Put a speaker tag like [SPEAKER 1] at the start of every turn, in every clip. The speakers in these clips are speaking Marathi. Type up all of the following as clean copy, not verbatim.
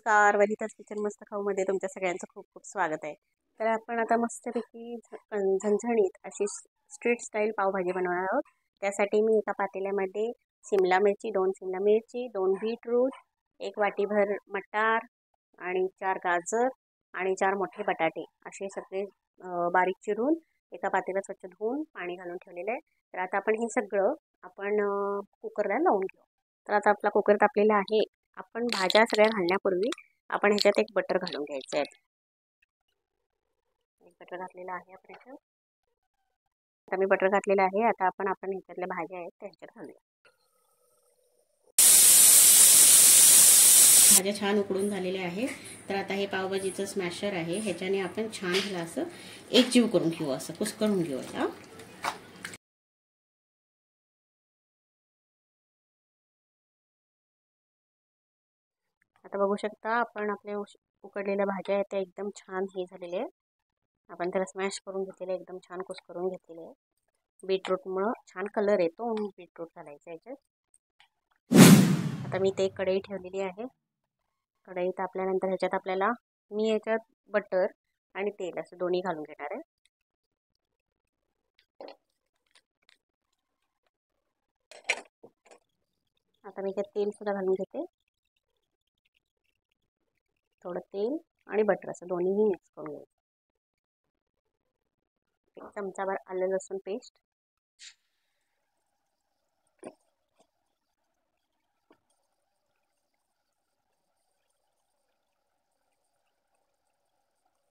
[SPEAKER 1] नमस्कार, वनिताच किचन मस्त खाऊमध्ये तुमच्या सगळ्यांचं खूप खूप स्वागत आहे. तर आपण आता मस्तपैकी झणझणीत अशी स्ट्रीट स्टाईल पावभाजी बनवणार आहोत. त्यासाठी मी एका पातेल्यामध्ये शिमला मिरची, 2 शिमला मिरची, 2 बीटरूट, 1 वाटीभर मटार आणि 4 गाजर आणि 4 मोठे बटाटे असे सगळे बारीक चिरून एका पातेल्यात स्वच्छ धुवून पाणी घालून ठेवलेलं आहे. तर आता आपण हे सगळं कुकरला लावून घेऊ. तर आता आपला कुकर तापलेला आहे. आपण भाज्या सगळ्या घालण्यापूर्वी आपण ह्याच्यात एक बटर घालून घ्यायचं आहे. एक बटर घातलेलं आहे आपण ह्याच्यात. आता मी बटर घातलेलं आहे. आता आपण ह्याच्यातल्या भाज्या आहेत त्या ह्याच्यात घालूया. भाज्या छान उकडून झालेल्या आहे. तर आता हे पावभाजीचं स्मॅशर आहे, ह्याच्याने आपण छान ह्याला असं एकजीव करून घेऊ, असं कुस्करून घेऊया. आता बघू शकता आपण आपले उकडलेल्या भाज्या आहेत त्या एकदम छान हे झालेले आहे. आपण त्याला स्मॅश करून घेतलेले, एकदम छान कुस्करून घेतलेले आहे. बीटरूटमुळं छान कलर येतो, बीटरूट घालायचं याच्यात. आता मी ते कढई ठेवलेली आहे. कढई तापल्यानंतर ह्याच्यात मी याच्यात बटर आणि तेल असं दोन्ही घालून घेणार आहे. आता मी त्यात तेल सुद्धा घालून घेते. थोडं तेल आणि बटर असं दोन्हीही मिक्स करून घ्यायचं. एक चमचाभर आलं लसूण पेस्ट,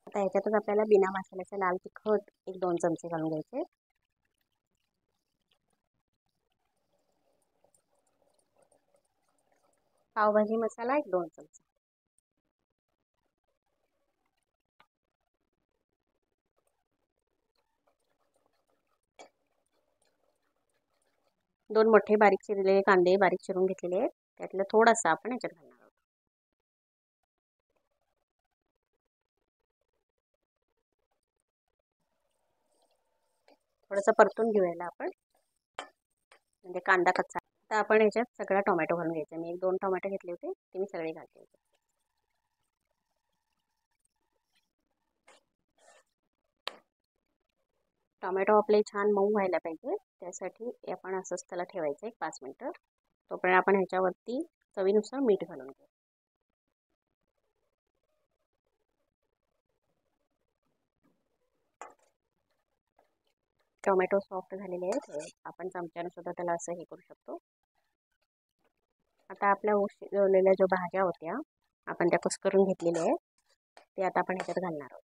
[SPEAKER 1] आता ह्याच्यातच आपल्याला बिना मसाल्याचं लाल तिखट 1-2 चमचे घालून घ्यायचे. पावभाजी मसाला 1-2 चमचे. दोन मोठे बारीक चिरलेले कांदे बारीक चिरून घेतलेले आहेत, त्यातलं थोडासा आपण ह्याच्यात घालणार आहोत. थोडंसं परतून घेऊया आपण, म्हणजे कांदा कच्चा. आता आपण ह्याच्यात सगळा टोमॅटो घालून घ्यायचा. मी 1-2 टोमॅटो घेतले होते, ते मी सगळे घालते. टोमॅटो आपले छान मऊ व्हायला पाहिजे, त्यासाठी आपण असंच त्याला ठेवायचं 1-5 मिनटं. तोपर्यंत आपण ह्याच्यावरती चवीनुसार मीठ घालून घेऊ. टोमॅटो सॉफ्ट झालेले आहेत, आपण चमच्याने सुद्धा त्याला असं हे करू शकतो. आता आपल्या शिजवलेल्या ज्या भाज्या होत्या आपण त्या कुस्करून घेतलेल्या आहेत, ते आता आपण ह्याच्यात घालणार आहोत.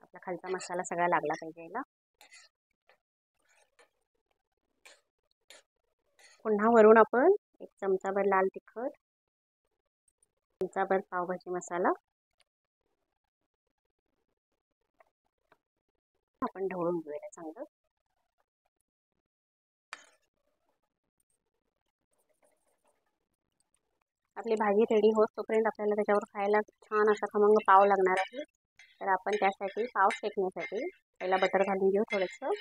[SPEAKER 1] आपला खालचा मसाला सगळा लागला पाहिजे याला. पुन्हा वरून आपण 1 चमचाभर लाल तिखट, चमचाभर पावभाजी मसाला आपण ढवळून घेऊया चांगलं. आपली भाजी रेडी होत तोपर्यंत आपल्याला त्याच्यावर खायला छान असा खमंग पाव लागणार आहे. तर आपण त्यासाठी पाव शेकण्यासाठी पहिला बटर घालून घेऊ थोडंसं.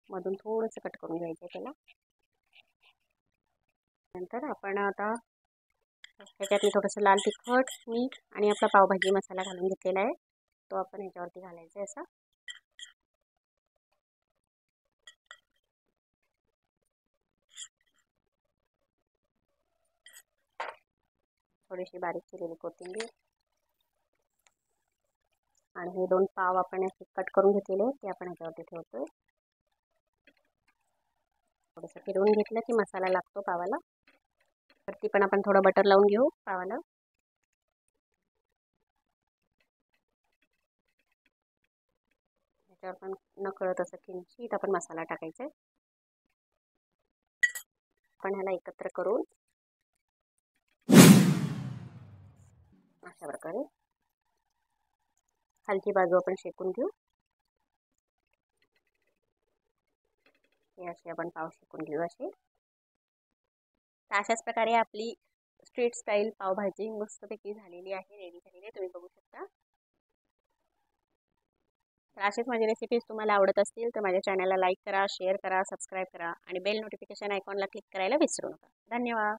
[SPEAKER 1] मधून थोडंसं कट करून घ्यायचं त्याला. नंतर आपण आता ह्याच्यात मी थोडंसं लाल तिखट, मीठ आणि आपला पावभाजी मसाला घालून घेतलेला आहे, तो आपण ह्याच्यावरती घालायचा आहे असा. थोडीशी बारीक चिरलेली कोथिंबीर आणि हे 2 पाव आपण कट करून घेतलेले ते आपण ह्याच्यावरती ठेवतोय. थोडंसं फिरवून घेतलं की मसाला लागतो पावाला. वरती पण आपण थोडं बटर लावून घेऊ पावाला. त्याच्यावर पण नकळत असं किंचित आपण मसाला टाकायचा आहे. आपण ह्याला एकत्र करून अशा प्रकारे खालची बाजू आपण शेकून घेऊ. हे असे आपण पाव शेकून घेऊ असे. अशाच प्रकारे आपली स्ट्रीट स्टाईल पावभाजी मस्तपैकी झालेली आहे, रेडी झालेली आहे. तुम्ही बघू शकता. तर अशीच माझी रेसिपीज तुम्हाला आवडत असतील तर माझ्या चॅनलला लाईक करा, शेअर करा, सबस्क्राईब करा आणि बेल नोटिफिकेशन आयकॉनला क्लिक करायला विसरू नका. धन्यवाद.